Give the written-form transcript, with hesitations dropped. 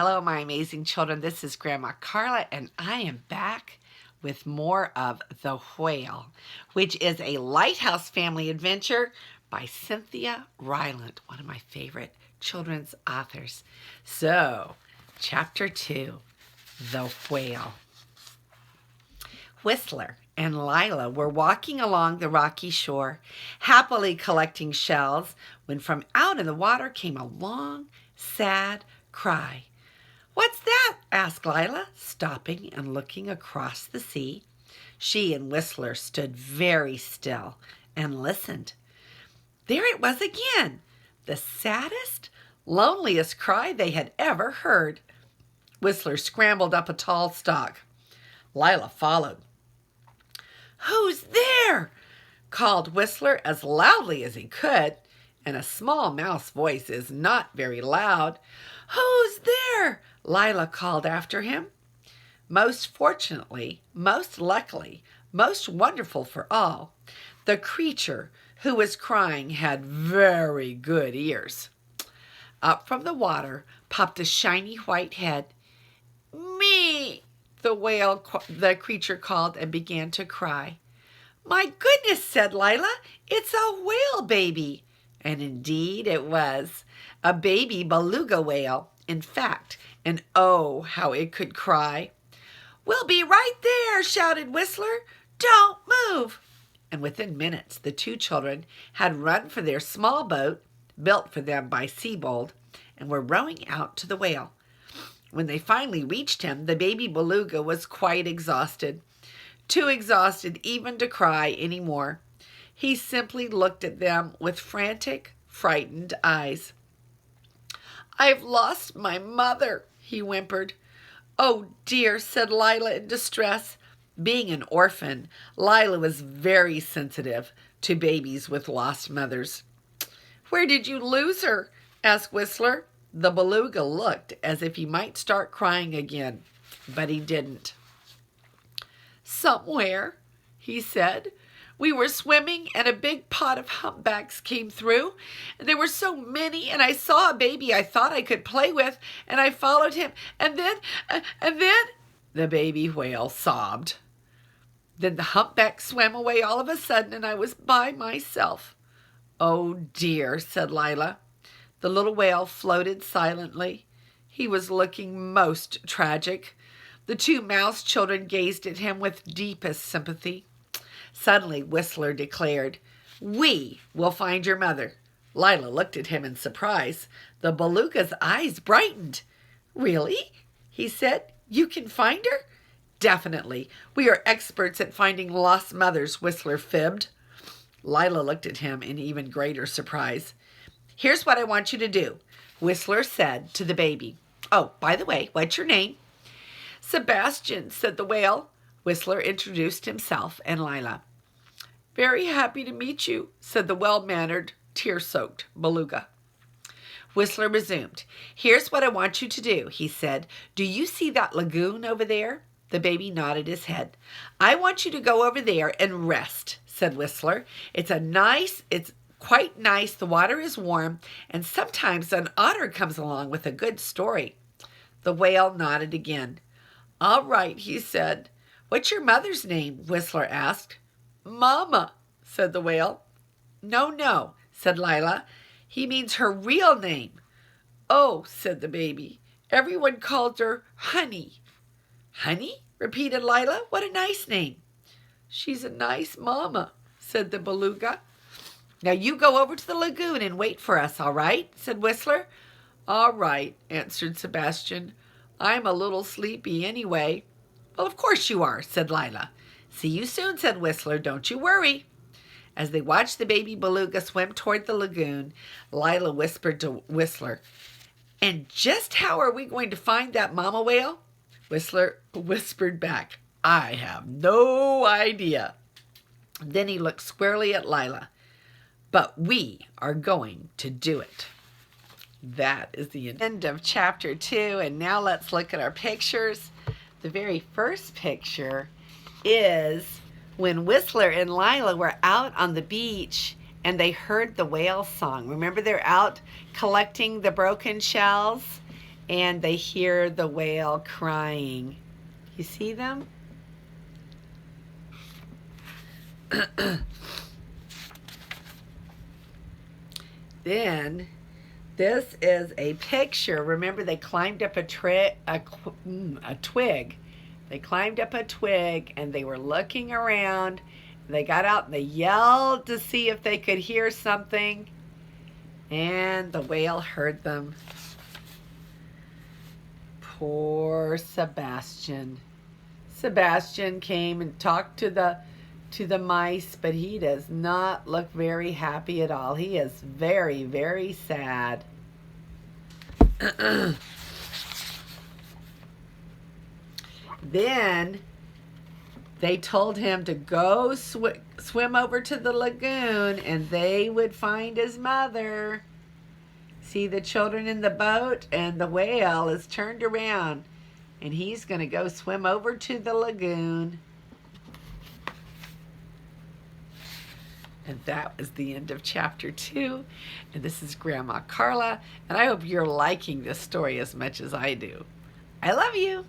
Hello, my amazing children. This is Grandma Carla, and I am back with more of The Whale, which is a Lighthouse family adventure by Cynthia Rylant, one of my favorite children's authors. So, Chapter 2, The Whale. Whistler and Lila were walking along the rocky shore, happily collecting shells, when from out in the water came a long, sad cry. "What's that?" asked Lila, stopping and looking across the sea. She and Whistler stood very still and listened. There it was again, the saddest, loneliest cry they had ever heard. Whistler scrambled up a tall stalk. Lila followed. "Who's there?" called Whistler as loudly as he could, and a small mouse voice is not very loud. "Who's there?" Lila called after him. Most fortunately, most luckily, most wonderful for all, the creature who was crying had very good ears. Up from the water popped a shiny white head. "Me!" the creature called and began to cry. "My goodness," said Lila, "it's a whale baby." And indeed it was, a baby beluga whale, in fact, and oh, how it could cry. "We'll be right there," shouted Whistler. "Don't move." And within minutes, the two children had run for their small boat, built for them by Seabold, and were rowing out to the whale. When they finally reached him, the baby beluga was quite exhausted, too exhausted even to cry any more. He simply looked at them with frantic, frightened eyes. "I've lost my mother," he whimpered. "Oh dear," said Lila in distress. Being an orphan, Lila was very sensitive to babies with lost mothers. "Where did you lose her?" asked Whistler. The beluga looked as if he might start crying again, but he didn't. "Somewhere," he said. "We were swimming and a big pot of humpbacks came through. And there were so many, and I saw a baby I thought I could play with, and I followed him, and then, the baby whale sobbed. "Then the humpback swam away all of a sudden, and I was by myself." "Oh dear," said Lila. The little whale floated silently. He was looking most tragic. The two mouse children gazed at him with deepest sympathy. Suddenly, Whistler declared, "We will find your mother." Lila looked at him in surprise. The beluga's eyes brightened. "Really?" he said. "You can find her?" "Definitely. We are experts at finding lost mothers," Whistler fibbed. Lila looked at him in even greater surprise. "Here's what I want you to do," Whistler said to the baby. "Oh, by the way, what's your name?" "Sebastian," said the whale. Whistler introduced himself and Lila. "Very happy to meet you," said the well-mannered, tear-soaked beluga. Whistler resumed. "Here's what I want you to do," he said. "Do you see that lagoon over there?" The baby nodded his head. "I want you to go over there and rest," said Whistler. It's quite nice. The water is warm, and sometimes an otter comes along with a good story." The whale nodded again. "All right," he said. "What's your mother's name?" Whistler asked. "Mama," said the whale. No, said Lila. "He means her real name." "Oh," said the baby. "Everyone calls her Honey." "Honey?" repeated Lila. "What a nice name." "She's a nice mama," said the beluga. "Now you go over to the lagoon and wait for us, all right?" said Whistler. "All right," answered Sebastian. "I'm a little sleepy anyway." "Well, of course you are," said Lila. "See you soon," said Whistler. "Don't you worry." As they watched the baby beluga swim toward the lagoon, Lila whispered to Whistler, "And just how are we going to find that mama whale?" Whistler whispered back, "I have no idea." Then he looked squarely at Lila. "But we are going to do it." That is the end of Chapter 2, and now let's look at our pictures. The very first picture is when Whistler and Lila were out on the beach and they heard the whale song. Remember, they're out collecting the broken shells, and they hear the whale crying. You see them? Then this is a picture. Remember, they climbed up a twig. They climbed up a twig and they were looking around. They got out and they yelled to see if they could hear something. And the whale heard them. Poor Sebastian. Sebastian came and talked to the mice, but he does not look very happy at all. He is very, very sad. Then they told him to go swim over to the lagoon and they would find his mother. See the children in the boat, and the whale is turned around and he's going to go swim over to the lagoon. And that was the end of chapter 2. And this is Grandma Carla, and I hope you're liking this story as much as I do. I love you.